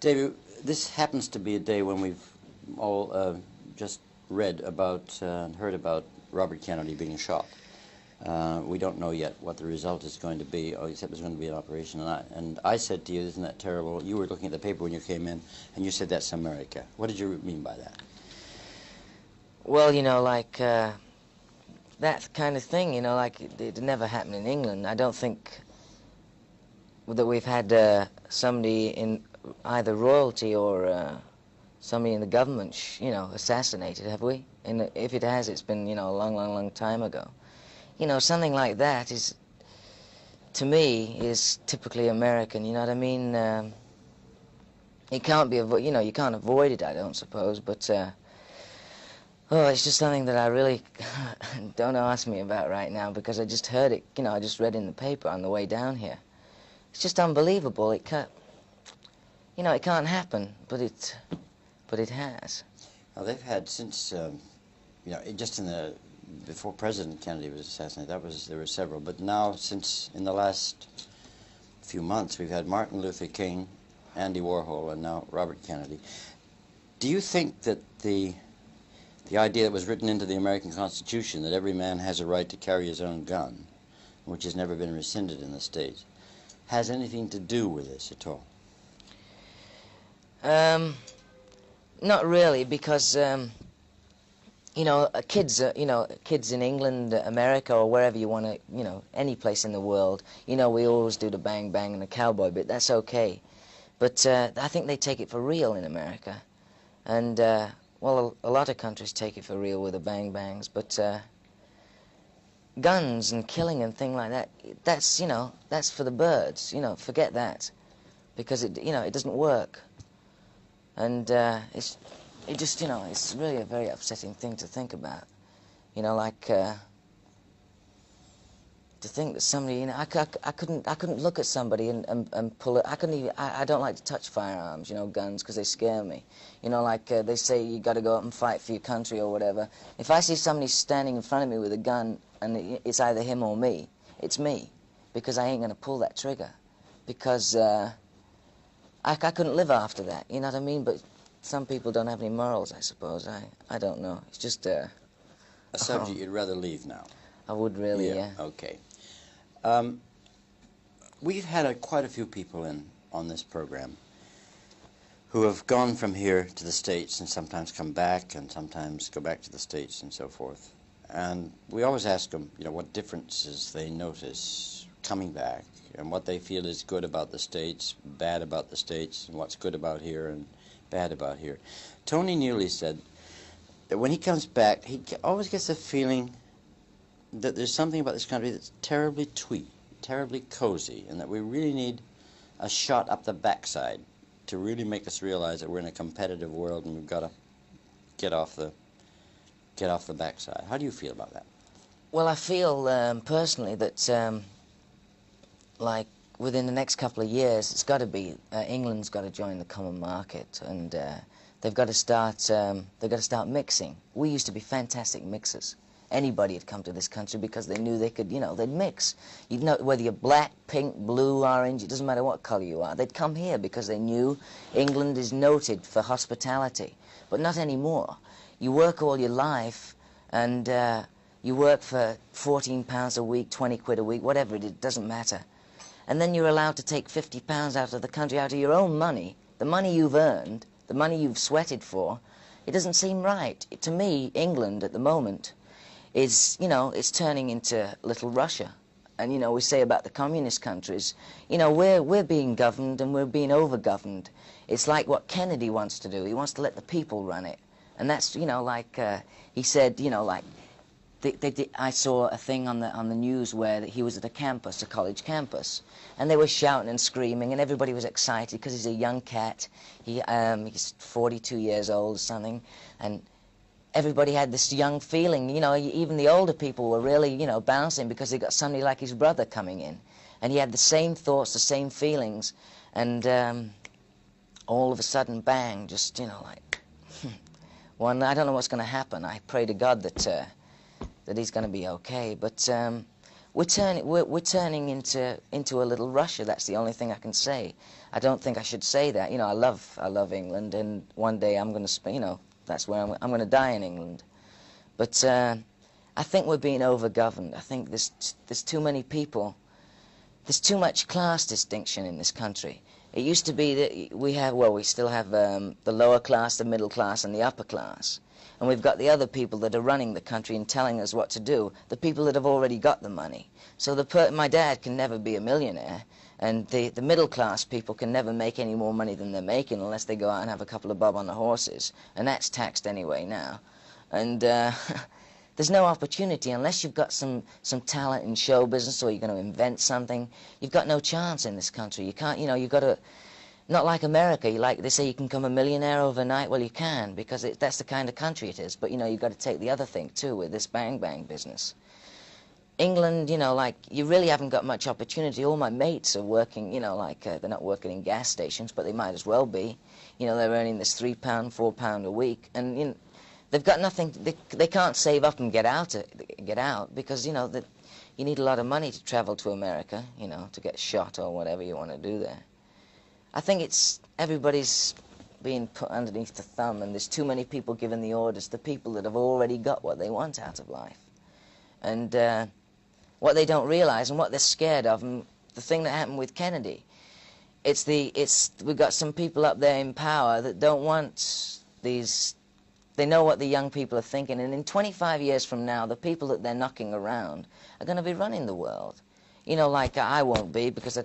David, this happens to be a day when we've all just read about and heard about Robert Kennedy being shot. We don't know yet what the result is going to be, except it's going to be an operation. And I said to you, isn't that terrible? You were looking at the paper when you came in, and you said that's America. What did you mean by that? Well, you know, like, that kind of thing, you know, like, it never happened in England. I don't think that we've had somebody in either royalty or somebody in the government, you know, assassinated, have we? And if it has, it's been, you know, a long, long, long time ago. You know, something like that is, to me, is typically American, you know what I mean? It can't be, you know, you can't avoid it, I don't suppose, but, oh, it's just something that I really don't ask me about right now, because I just heard it, you know, I just read in the paper on the way down here. It's just unbelievable. It can't, you know, it can't happen, but it has. Now, they've had since, you know, just in the, before President Kennedy was assassinated, there were several, but now, since in the last few months, we've had Martin Luther King, Andy Warhol, and now Robert Kennedy. Do you think that the idea that was written into the American Constitution, that every man has a right to carry his own gun, which has never been rescinded in the States, has anything to do with this at all? Not really, because, you know, kids in England, America, or wherever you want to, you know, any place in the world, you know, we always do the bang bang and the cowboy bit. That's okay. But I think they take it for real in America. And, well, a lot of countries take it for real with the bang bangs, but guns and killing and things like that, that's, you know, that's for the birds, you know, forget that. Because, you know, it doesn't work. And it just, you know, it's really a very upsetting thing to think about. You know, like, to think that somebody, you know, I couldn't look at somebody and pull it. I couldn't even, I don't like to touch firearms, you know, guns, because they scare me. You know, like, they say you got to go out and fight for your country or whatever. If I see somebody standing in front of me with a gun and it's either him or me, it's me, because I ain't going to pull that trigger. Because I couldn't live after that, you know what I mean? But some people don't have any morals, I suppose. I don't know. It's just a subject you'd rather leave now. I would really, yeah. Okay. We've had quite a few people in on this program who have gone from here to the States and sometimes come back and sometimes go back to the States and so forth. And we always ask them, you know, what differences they notice coming back and what they feel is good about the States, bad about the States, and what's good about here and bad about here. Tony Newley said that when he comes back, he always gets a feeling that there's something about this country that's terribly twee, terribly cozy, and that we really need a shot up the backside to really make us realize that we're in a competitive world and we've got to get off the backside. How do you feel about that? Well, I feel personally that like within the next couple of years, it's got to be England's got to join the common market, and they've got to start mixing. We used to be fantastic mixers. Anybody had come to this country because they knew they could, you know, they'd mix. You know, whether you're black, pink, blue, orange, it doesn't matter what color you are. They'd come here because they knew England is noted for hospitality. But not anymore. You work all your life, and you work for £14 a week, 20 quid a week, whatever it is, it doesn't matter. And then you're allowed to take £50 out of the country, out of your own money, the money you've earned, the money you've sweated for. It doesn't seem right. To me, England at the moment is, you know, it's turning into little Russia. And, you know, we say about the communist countries, you know, we're being governed and we're being over-governed. It's like what Kennedy wants to do. He wants to let the people run it. And that's, you know, like he said, you know, like, I saw a thing on the news where he was at a campus, a college campus, and they were shouting and screaming, and everybody was excited because he's a young cat. He's 42 years old or something, and everybody had this young feeling. You know, even the older people were really, you know, bouncing because they got somebody like his brother coming in, and he had the same thoughts, the same feelings, and all of a sudden, bang! Just, you know, like one. I don't know what's going to happen. I pray to God that. That he's going to be okay. But we're turning into a little Russia. That's the only thing I can say. I don't think I should say that. You know, I love England, and one day I'm going to, you know, that's where I'm going to die in England. But I think we're being overgoverned. I think there's too many people. There's too much class distinction in this country. It used to be that we still have the lower class, the middle class, and the upper class. And we've got the other people that are running the country and telling us what to do, the people that have already got the money. So my dad can never be a millionaire, and the middle class people can never make any more money than they're making unless they go out and have a couple of bob on the horses. And that's taxed anyway now. And there's no opportunity unless you've got some talent in show business or you're going to invent something. You've got no chance in this country. You can't, you know, you've got to, not like America. They say you can become a millionaire overnight. Well, you can, because that's the kind of country it is. But, you know, you've got to take the other thing, too, with this bang-bang business. England, you know, like, you really haven't got much opportunity. All my mates are working, you know, like, they're not working in gas stations, but they might as well be. You know, they're earning this £3, £4 a week. And, you know, they've got nothing. They can't save up and get out because, you know, that you need a lot of money to travel to America, you know, to get shot or whatever you want to do there. I think everybody's being put underneath the thumb, and there's too many people giving the orders, the people that have already got what they want out of life. And what they don't realize and what they're scared of, and the thing that happened with Kennedy, we've got some people up there in power that don't want these. They know what the young people are thinking, and in 25 years from now, the people that they're knocking around are going to be running the world. You know, like I won't be, because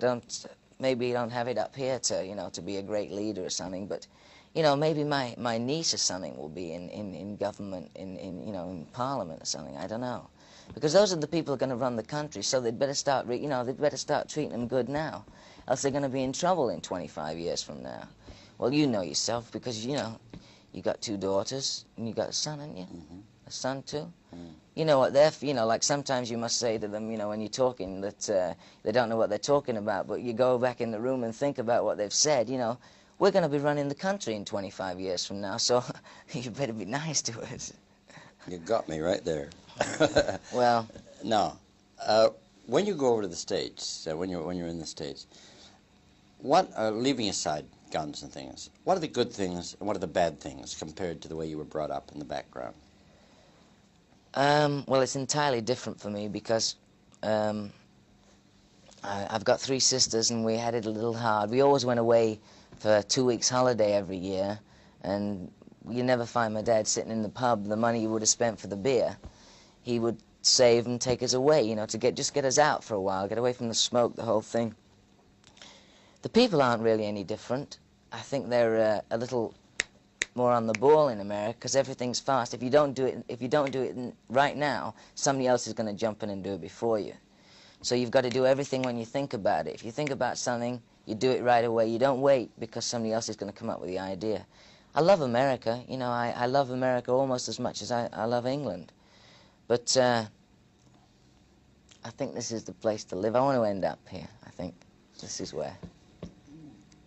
maybe I don't have it up here to, you know, to be a great leader or something, but, you know, maybe my niece or something will be in government, you know, in Parliament or something, I don't know. Because those are the people who are going to run the country, so they'd better start, you know, they'd better start treating them good now, else they're going to be in trouble in 25 years from now. Well, you know yourself, because, you know, you got 2 daughters, and you got a son, haven't you? Mm-hmm. A son, too? Mm. You know what you know, like sometimes you must say to them, you know, when you're talking, that they don't know what they're talking about, but you go back in the room and think about what they've said, you know. We're going to be running the country in 25 years from now, so you better be nice to us. You got me right there. Well. Now, when you go over to the States, when you're in the States, leaving aside guns and things, what are the good things and what are the bad things compared to the way you were brought up in the background? Well, it's entirely different for me because I've got 3 sisters, and we had it a little hard. We always went away for 2 weeks holiday every year, and you never find my dad sitting in the pub. The money he would have spent for the beer, he would save and take us away, you know, to just get us out for a while, get away from the smoke, the whole thing. The people aren't really any different. I think they're a little more on the ball in America because everything's fast. If you don't do it right now, somebody else is going to jump in and do it before you. So you've got to do everything when you think about it. If you think about something, you do it right away. You don't wait because somebody else is going to come up with the idea. I love America. You know, I love America almost as much as I love England. But I think this is the place to live. I want to end up here. I think this is where.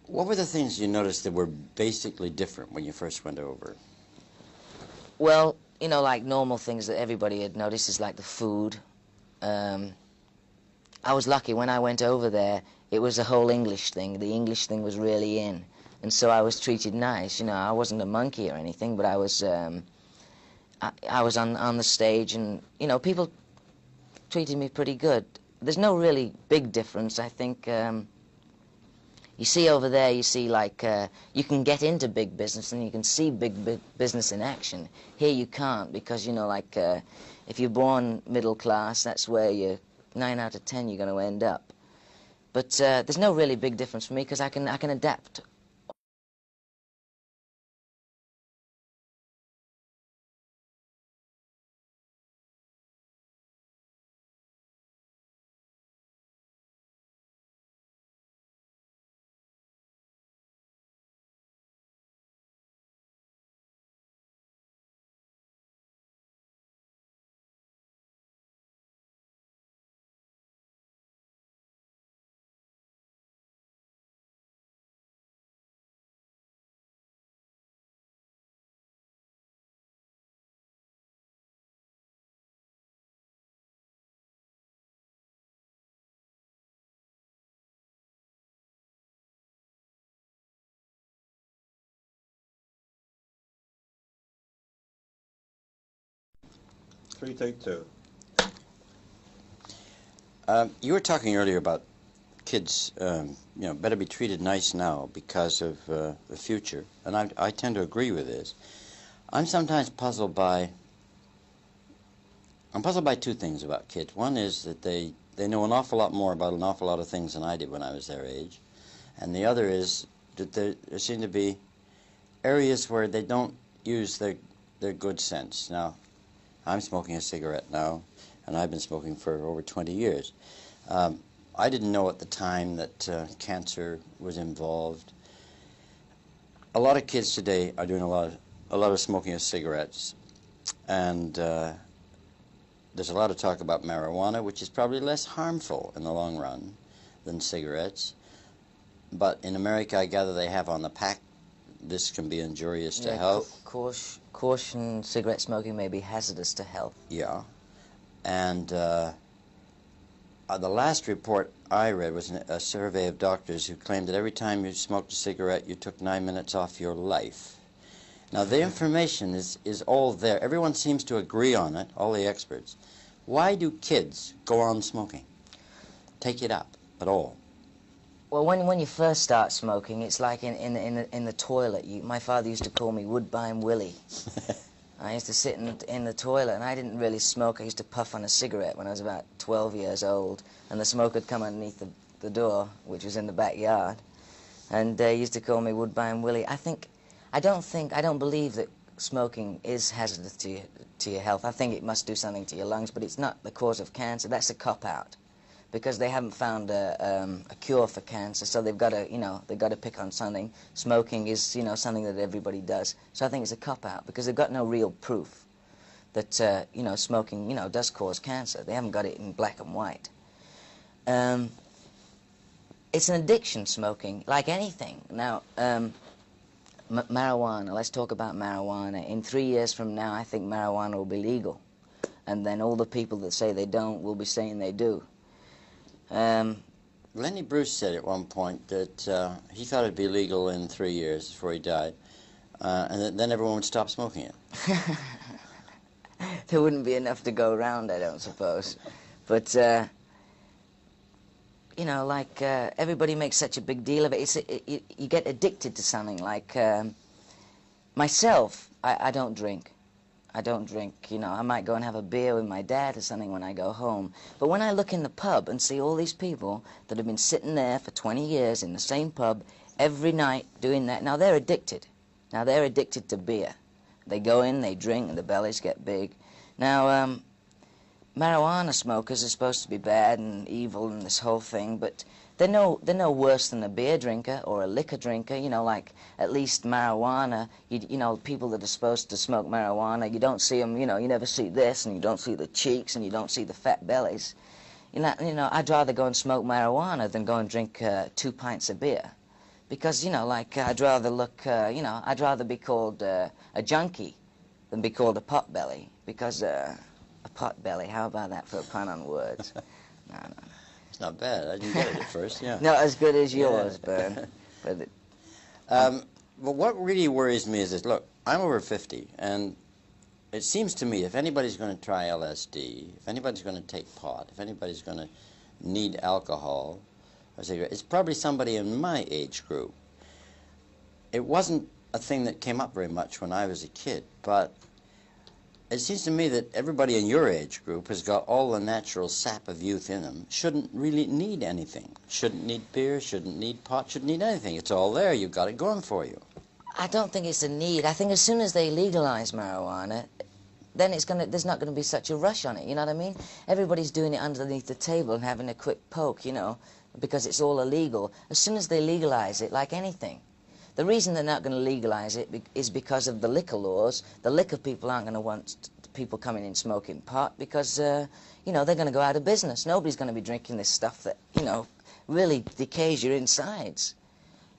What were the things you noticed that were basically different when you first went over? Well, you know, like normal things that everybody had noticed is like the food. I was lucky when I went over there. It was a whole English thing. The English thing was really in, and so I was treated nice. You know, I wasn't a monkey or anything, but I was on the stage, and you know, people treated me pretty good. There's no really big difference, I think. You see over there, you see like you can get into big business and you can see big business in action. Here you can't because, you know, like if you're born middle class, that's where 9 out of 10 you're going to end up. But there's no really big difference for me because I can adapt. 3, take 2. You were talking earlier about kids, better be treated nice now because of the future, and I tend to agree with this. I'm sometimes puzzled by two things about kids. One is that they know an awful lot more about an awful lot of things than I did when I was their age, and the other is that there seem to be areas where they don't use their good sense. Now, I'm smoking a cigarette now, and I've been smoking for over 20 years. I didn't know at the time that cancer was involved. A lot of kids today are doing a lot of smoking of cigarettes, and there's a lot of talk about marijuana, which is probably less harmful in the long run than cigarettes. But in America, I gather they have on the pack, this can be injurious to health. Caution, cigarette smoking may be hazardous to health. Yeah. And the last report I read was a survey of doctors who claimed that every time you smoked a cigarette, you took 9 minutes off your life. Now, the information is all there. Everyone seems to agree on it, all the experts. Why do kids go on smoking? Take it up at all? Well, when you first start smoking, it's like in the toilet. My father used to call me Woodbine Willie. I used to sit in the toilet, and I didn't really smoke. I used to puff on a cigarette when I was about 12 years old, and the smoke would come underneath the door, which was in the backyard, and he used to call me Woodbine Willie. I don't believe that smoking is hazardous to your health. I think it must do something to your lungs, but it's not the cause of cancer. That's a cop-out, because they haven't found a cure for cancer, so they've got to pick on something. Smoking is something that everybody does. So I think it's a cop-out, because they've got no real proof that smoking does cause cancer. They haven't got it in black and white. It's an addiction, smoking, like anything. Now, marijuana. Let's talk about marijuana. In 3 years from now, I think marijuana will be legal, and then all the people that say they don't will be saying they do. Lenny Bruce said at one point that he thought it'd be legal in 3 years before he died, and then everyone would stop smoking it. There wouldn't be enough to go around, I don't suppose. But, everybody makes such a big deal of it. You get addicted to something. Like, myself, I don't drink. I don't drink, I might go and have a beer with my dad or something when I go home. But when I look in the pub and see all these people that have been sitting there for 20 years in the same pub every night doing that, now they're addicted. Now they're addicted to beer. They go in, they drink, and the bellies get big. Now, marijuana smokers are supposed to be bad and evil and this whole thing, but they're no worse than a beer drinker or a liquor drinker. Like at least marijuana, people that are supposed to smoke marijuana, you don't see them, you never see this, and you don't see the cheeks, and you don't see the fat bellies. I'd rather go and smoke marijuana than go and drink 2 pints of beer. Because, I'd rather look, I'd rather be called a junkie than be called a potbelly. Because a potbelly, how about that for a pun on words? No. It's not bad. I didn't get it at first, yeah. Not as good as yours, Bern. But what really worries me is this. Look, I'm over 50, and it seems to me if anybody's going to try LSD, if anybody's going to take pot, if anybody's going to need alcohol or cigarette, it's probably somebody in my age group. It wasn't a thing that came up very much when I was a kid, but it seems to me that everybody in your age group has got all the natural sap of youth in them, shouldn't really need anything. Shouldn't need beer, shouldn't need pot, shouldn't need anything. It's all there. You've got it going for you. I don't think it's a need. I think as soon as they legalize marijuana, then there's not going to be such a rush on it, you know what I mean? Everybody's doing it underneath the table and having a quick poke, because it's all illegal. As soon as they legalize it, like anything, the reason they're not going to legalize it is because of the liquor laws. The liquor people aren't going to want people coming in smoking pot because, they're going to go out of business. Nobody's going to be drinking this stuff that, really decays your insides.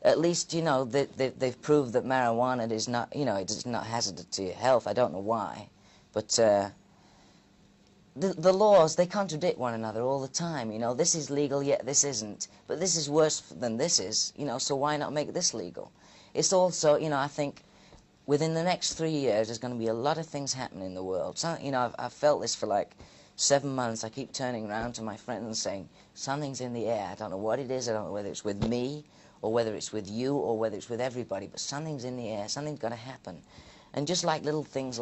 At least, they've proved that marijuana is not, it's not hazardous to your health. I don't know why. But the laws, they contradict one another all the time. This is legal, yet this isn't. But this is worse than this is, so why not make this legal? It's also, I think within the next 3 years, there's going to be a lot of things happening in the world. So, you know, I've felt this for like 7 months. I keep turning around to my friends and saying, something's in the air. I don't know what it is. I don't know whether it's with me or whether it's with you or whether it's with everybody, but something's in the air. Something's going to happen. And just like little things,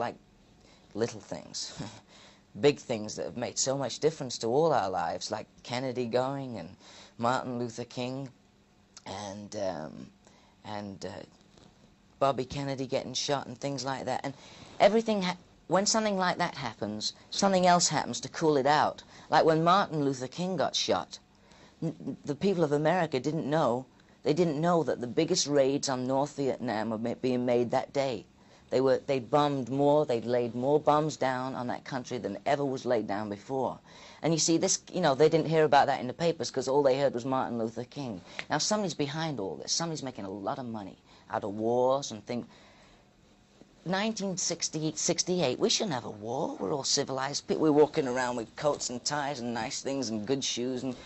big things that have made so much difference to all our lives, like Kennedy going and Martin Luther King and Bobby Kennedy getting shot and things like that. And everything, when something like that happens, something else happens to cool it out. Like when Martin Luther King got shot, the people of America didn't know. They didn't know that the biggest raids on North Vietnam were being made that day. They bombed more, they'd laid more bombs down on that country than ever was laid down before. And you see, this, you know, they didn't hear about that in the papers because all they heard was Martin Luther King. Now, somebody's behind all this. Somebody's making a lot of money out of wars and things. 1968, we shouldn't have a war. We're all civilized people. We're walking around with coats and ties and nice things and good shoes. And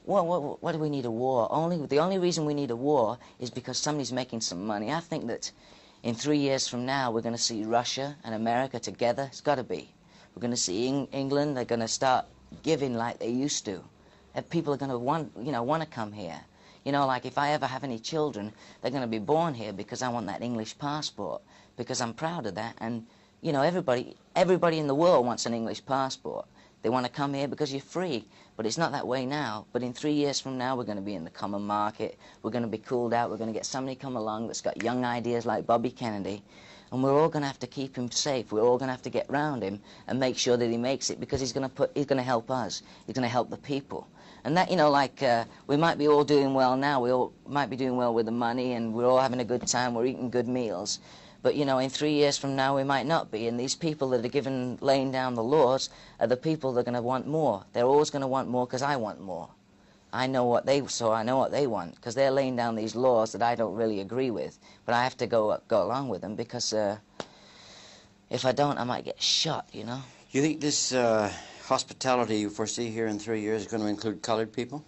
what do we need a war? The only reason we need a war is because somebody's making some money. I think that in 3 years from now, we're going to see Russia and America together. It's got to be. We're going to see England. They're going to start giving like they used to. And people are going to want to come here. You know, like if I ever have any children, they're going to be born here because I want that English passport, because I'm proud of that. And, you know, everybody in the world wants an English passport. They want to come here because you're free. But it's not that way now. But in 3 years from now, we're going to be in the common market. We're going to be cooled out. We're going to get somebody come along that's got young ideas like Bobby Kennedy. And we're all going to have to keep him safe. We're all going to have to get round him and make sure that he makes it, because he's going to help us. He's going to help the people. And that, you know, like, we might be all doing well now. We all might be doing well with the money, and we're all having a good time. We're eating good meals. But, you know, in 3 years from now, we might not be. And these people that are laying down the laws are the people that are going to want more. They're always going to want more because I want more. I know what they want, because they're laying down these laws that I don't really agree with. But I have to go along with them, because if I don't, I might get shot, you know. You think this hospitality you foresee here in 3 years is going to include colored people?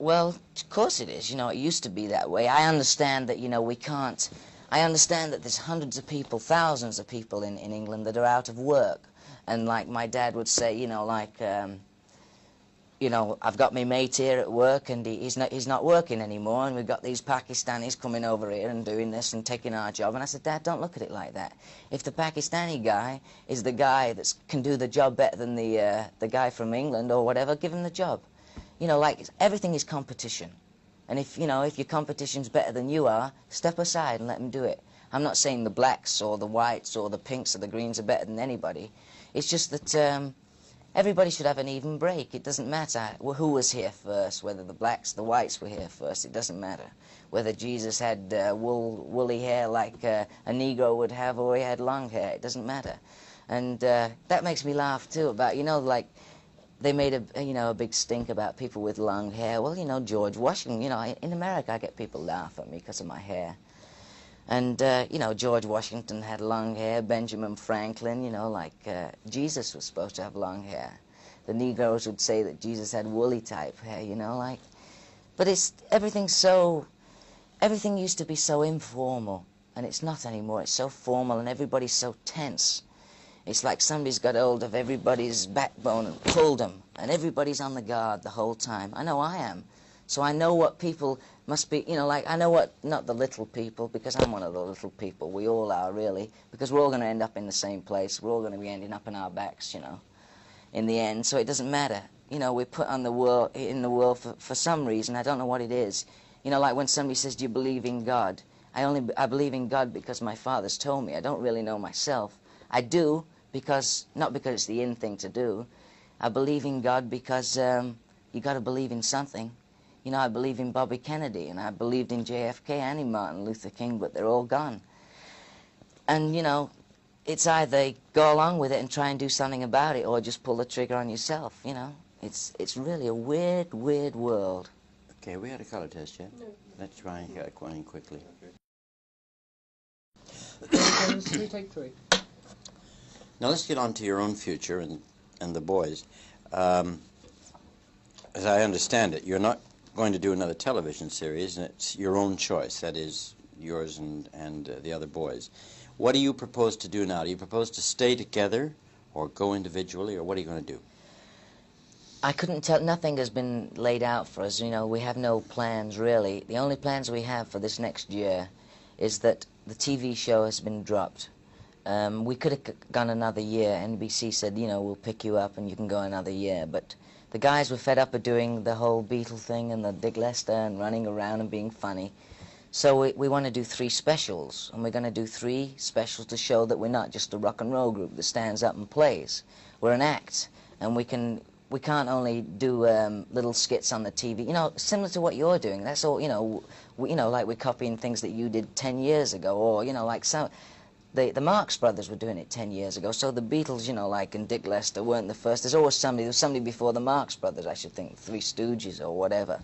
Well, of course it is. You know, it used to be that way. I understand that, you know, we can't. I understand that there's hundreds of people, thousands of people in England that are out of work. And like my dad would say, you know, like, you know, I've got my mate here at work and he's not working anymore, and we've got these Pakistanis coming over here and doing this and taking our job. And I said, Dad, don't look at it like that. If the Pakistani guy is the guy that can do the job better than the guy from England or whatever, give him the job. You know, like, everything is competition. And if, you know, if your competition's better than you are, step aside and let them do it. I'm not saying the blacks or the whites or the pinks or the greens are better than anybody. It's just that everybody should have an even break. It doesn't matter who was here first, whether the blacks, the whites were here first. It doesn't matter. Whether Jesus had woolly hair like a Negro would have, or he had long hair. It doesn't matter. And that makes me laugh, too, about, you know, like, they made a big stink about people with long hair. Well, you know, George Washington, you know, in America I get people laugh at me because of my hair. And, you know, George Washington had long hair, Benjamin Franklin, you know, like Jesus was supposed to have long hair. The Negroes would say that Jesus had woolly type hair, you know, like. But everything used to be so informal, and it's not anymore. It's so formal and everybody's so tense. It's like somebody's got hold of everybody's backbone and pulled them, and everybody's on the guard the whole time. I know I am. So I know what people must be, you know, like, I know what, not the little people, because I'm one of the little people. We all are, really, because we're all going to end up in the same place. We're all going to be ending up in our backs, you know, in the end. So it doesn't matter. You know, we're put on the world, in the world for some reason. I don't know what it is. You know, like when somebody says, do you believe in God? I believe in God because my father's told me. I don't really know myself. I do, not because it's the in thing to do. I believe in God because you got to believe in something. You know, I believe in Bobby Kennedy, and I believed in JFK and in Martin Luther King, but they're all gone. And, you know, it's either go along with it and try and do something about it, or just pull the trigger on yourself, you know. It's really a weird, weird world. Okay, we had a color test yet? No. Let's try and get one in quickly. Okay. Take three. Now let's get on to your own future and the boys. As I understand it, you're not going to do another television series, and it's your own choice. That is, yours and the other boys. What do you propose to do now? Do you propose to stay together or go individually, or what are you going to do? I couldn't tell. Nothing has been laid out for us. You know, we have no plans really. The only plans we have for this next year is that the TV show has been dropped. We could have gone another year. NBC said, you know, we'll pick you up and you can go another year. But the guys were fed up of doing the whole Beatle thing and the Dick Lester and running around and being funny. So we want to do 3 specials, and we're going to do 3 specials to show that we're not just a rock and roll group that stands up and plays. We're an act, and we can't only do little skits on the TV, you know, similar to what you're doing. That's all, you know, like we're copying things that you did 10 years ago, or, you know, like the Marx Brothers were doing it 10 years ago, so the Beatles, you know, like, and Dick Lester weren't the first. There was somebody before the Marx Brothers, I should think, Three Stooges or whatever.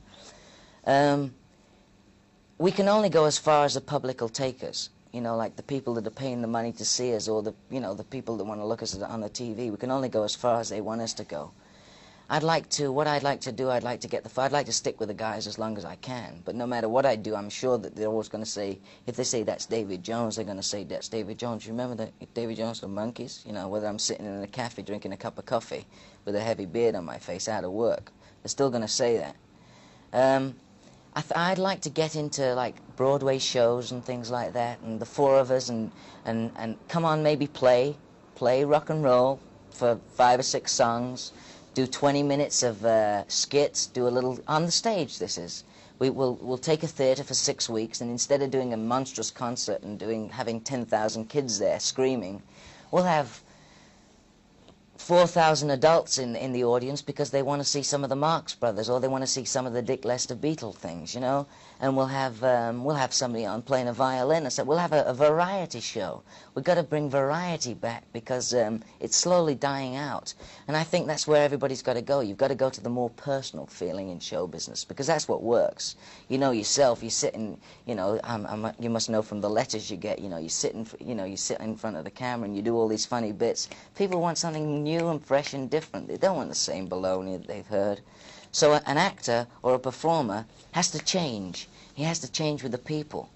We can only go as far as the public will take us. You know, like the people that are paying the money to see us, or the, you know, the people that want to look at us on the TV. We can only go as far as they want us to go. What I'd like to do, I'd like to stick with the guys as long as I can. But no matter what I do, I'm sure that they're always going to say, if they say that's Davy Jones, they're going to say that's Davy Jones. You remember that Davy Jones from Monkeys? You know, whether I'm sitting in a cafe drinking a cup of coffee with a heavy beard on my face out of work, they're still going to say that. I'd like to get into like Broadway shows and things like that, and the 4 of us, and come on, maybe play rock and roll for 5 or 6 songs, do 20 minutes of skits, do a little on the stage. We'll take a theatre for 6 weeks, and instead of doing a monstrous concert and having 10,000 kids there screaming, we'll have 4,000 adults in the audience because they want to see some of the Marx Brothers, or they want to see some of the Dick Lester Beatle things, you know. And we'll have somebody on playing a violin, and so we'll have a variety show. We've got to bring variety back because it's slowly dying out. And I think that's where everybody's got to go. You've got to go to the more personal feeling in show business, because that's what works. You know yourself. You sit in, you know, you must know from the letters you get. You know, you sit in front of the camera and you do all these funny bits. People want something new and fresh and different. They don't want the same baloney that they've heard. So an actor or a performer has to change. He has to change with the people.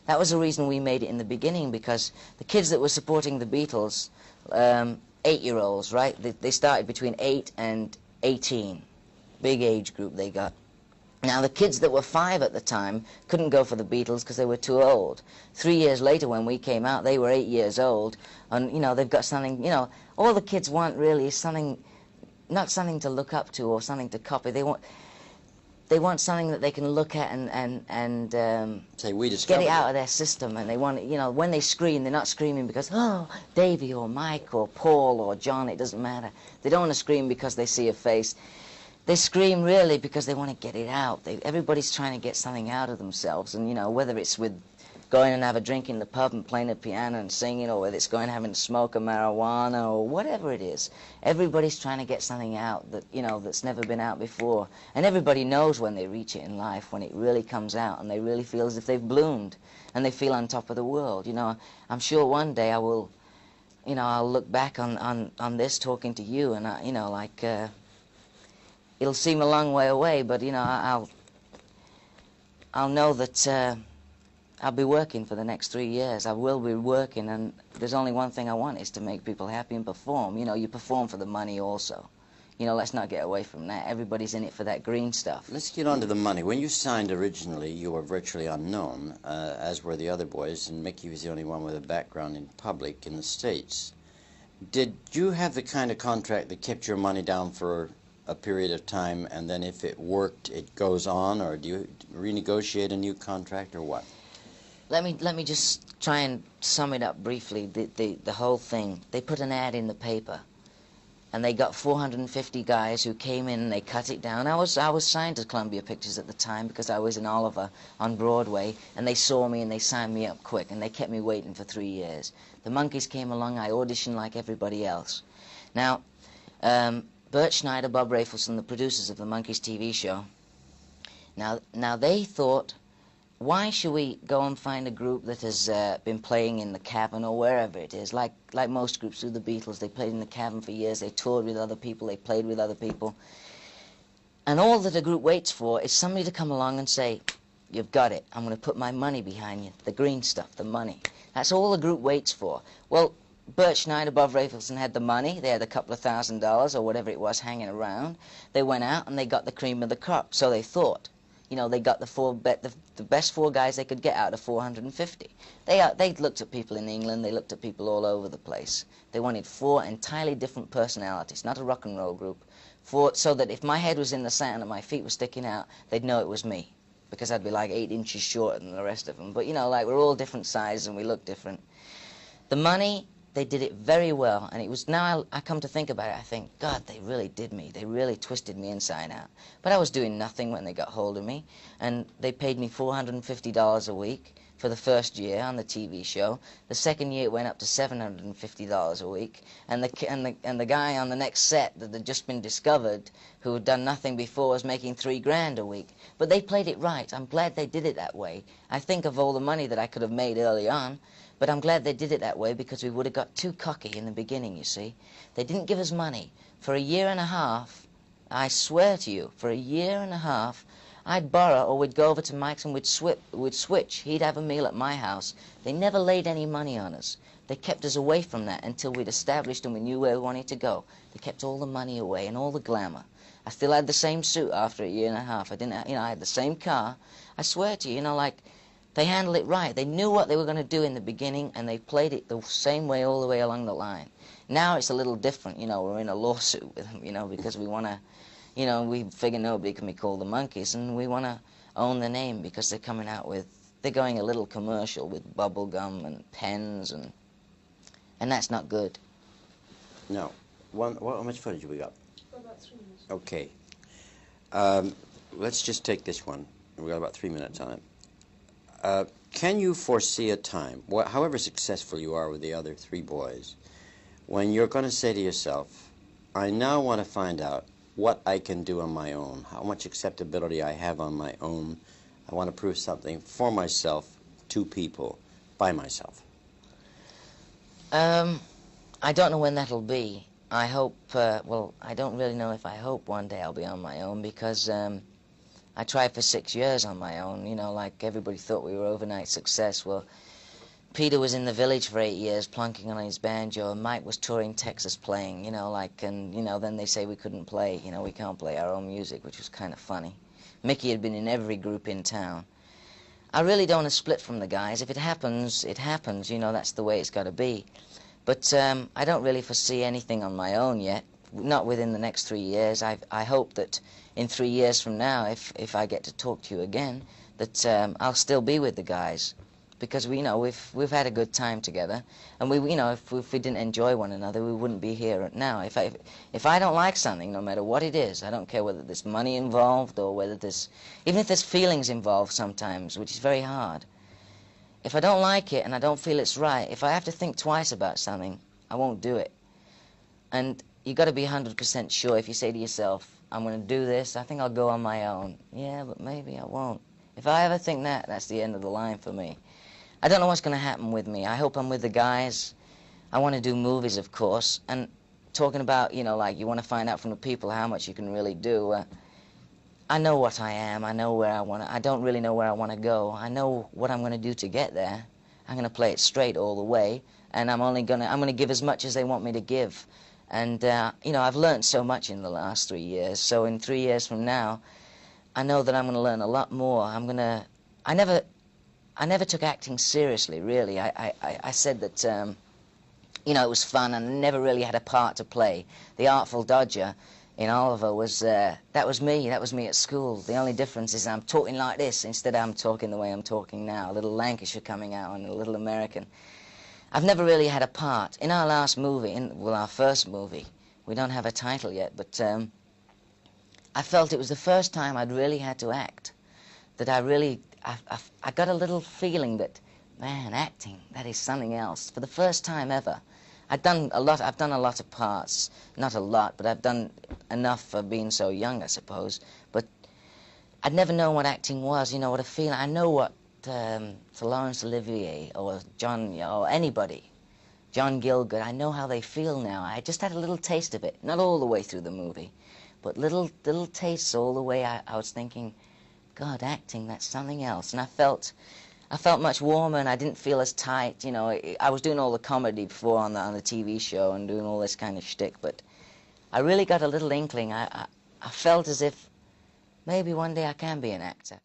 That was the reason we made it in the beginning, because the kids that were supporting the Beatles, 8-year-olds, right? They started between 8 and 18. Big age group they got. Now, the kids that were 5 at the time couldn't go for the Beatles because they were too old. 3 years later, when we came out, they were 8 years old. And, you know, they've got something, you know, all the kids want really is something, not something to look up to or something to copy. They want something that they can look at and Say, we get it out of their system. And they want, you know, when they scream, they're not screaming because, oh, Davy or Mike or Paul or John, it doesn't matter. They don't want to scream because they see a face. They scream really because they want to get it out. Everybody's trying to get something out of themselves. And, you know, whether it's with going and have a drink in the pub and playing the piano and singing, or whether it's going and having a smoke of marijuana or whatever it is, everybody's trying to get something out that, you know, that's never been out before. And everybody knows when they reach it in life, when it really comes out and they really feel as if they've bloomed and they feel on top of the world. You know, I'm sure one day I will, you know, I'll look back on this talking to you, and you know, like, it'll seem a long way away, but, you know, I'll know that I'll be working for the next 3 years. I will be working, and there's only one thing I want, is to make people happy and perform. You know, you perform for the money also. You know, let's not get away from that. Everybody's in it for that green stuff. Let's get on to the money. When you signed originally, you were virtually unknown, as were the other boys, and Mickey was the only one with a background in public in the States. Did you have the kind of contract that kept your money down for a period of time, and then if it worked, it goes on, or do you renegotiate a new contract, or what? Let me just try and sum it up briefly. The whole thing. They put an ad in the paper, and they got 450 guys who came in and they cut it down. I was signed to Columbia Pictures at the time because I was in Oliver on Broadway, and they saw me and they signed me up quick, and they kept me waiting for 3 years. The Monkees came along. I auditioned like everybody else. Now, Bert Schneider, Bob Rafelson, the producers of the Monkees TV show. Now they thought, why should we go and find a group that has been playing in the cabin or wherever it is? Like most groups do, the Beatles, they played in the cabin for years, they toured with other people, they played with other people. And all that a group waits for is somebody to come along and say, you've got it. I'm going to put my money behind you. The green stuff, the money. That's all the group waits for. Well, Bert Schneider, Bob Rafelson had the money. They had a couple of $1,000 or whatever it was hanging around. They went out and they got the cream of the crop, so they thought. You know, they got the best four guys they could get out of 450. They looked at people in England. They looked at people all over the place. They wanted four entirely different personalities, not a rock and roll group, so that if my head was in the sand and my feet were sticking out, they'd know it was me, because I'd be like 8 inches shorter than the rest of them. But, you know, like, we're all different sizes and we look different. The money, they did it very well, and it was, now I come to think about it, I think, God, they really did me. They really twisted me inside out. But I was doing nothing when they got hold of me, and they paid me $450 a week for the first year on the TV show. The second year it went up to $750 a week, and the guy on the next set that had just been discovered, who had done nothing before, was making $3 grand a week. But they played it right. I'm glad they did it that way. I think of all the money that I could have made early on, but I'm glad they did it that way, because we would have got too cocky in the beginning, you see. They didn't give us money. For a year and a half, I swear to you, for a year and a half, I'd borrow, or we'd go over to Mike's and we'd switch. He'd have a meal at my house. They never laid any money on us. They kept us away from that until we'd established and we knew where we wanted to go. They kept all the money away and all the glamour. I still had the same suit after a year and a half. I didn't, you know, I had the same car. I swear to you, you know, like, they handled it right. They knew what they were going to do in the beginning, and they played it the same way all the way along the line. Now it's a little different, you know. We're in a lawsuit with them, you know, because we want to, you know, we figure nobody can be called the Monkees, and we want to own the name because they're coming out with, they're going a little commercial with bubble gum and pens, and that's not good. No. How much footage have we got? About 3 minutes. Okay. Let's just take this one. We've got about 3 minutes on it. Can you foresee a time, however successful you are with the other 3 boys, when you're going to say to yourself, I now want to find out what I can do on my own, how much acceptability I have on my own. I want to prove something for myself, to people, by myself? I don't know when that'll be. I hope, well, I don't really know if I hope one day I'll be on my own, because I tried for 6 years on my own, you know, like everybody thought we were overnight success. Well, Peter was in the Village for 8 years plunking on his banjo, and Mike was touring Texas playing, you know, like, and, you know, then they say we couldn't play, you know, we can't play our own music, which was kind of funny. Mickey had been in every group in town. I really don't want to split from the guys. If it happens, it happens, you know, that's the way it's got to be. But I don't really foresee anything on my own yet, not within the next 3 years. I hope that in 3 years from now, if I get to talk to you again, that I'll still be with the guys, because we know we've had a good time together, and we, you know, if we didn't enjoy one another, we wouldn't be here now. If I don't like something, no matter what it is, I don't care whether there's money involved or whether there's, even if there's feelings involved sometimes, which is very hard. If I don't like it and I don't feel it's right, if I have to think twice about something, I won't do it. And you got to be 100% sure. If you say to yourself, I'm going to do this, I think I'll go on my own. Yeah, but maybe I won't. If I ever think that, that's the end of the line for me. I don't know what's going to happen with me. I hope I'm with the guys. I want to do movies, of course. And talking about, you know, like, you want to find out from the people how much you can really do. I know what I am. I know where I want to. I don't really know where I want to go. I know what I'm going to do to get there. I'm going to play it straight all the way, and I'm going to give as much as they want me to give. And you know, I've learned so much in the last 3 years. So in 3 years from now, I know that I'm going to learn a lot more. I never took acting seriously, really. I said that you know, it was fun, and I never really had a part to play. The Artful Dodger in Oliver was, that was me at school. The only difference is I'm talking like this, instead I'm talking the way I'm talking now, a little Lancashire coming out and a little American. I've never really had a part. In our last movie, well, our first movie, we don't have a title yet, but I felt it was the first time I'd really had to act, that I got a little feeling that, man, acting, that is something else. For the first time ever. I've done a lot of parts, not a lot, but I've done enough for being so young, I suppose. But I'd never known what acting was, you know, what a feeling. I know what, for Laurence Olivier or John, or anybody, John Gielgud, I know how they feel now. I just had a little taste of it, not all the way through the movie, but little tastes all the way. I was thinking, God, acting, that's something else. And I felt much warmer, and I didn't feel as tight. You know, I was doing all the comedy before on the TV show and doing all this kind of shtick, but I really got a little inkling. I felt as if maybe one day I can be an actor.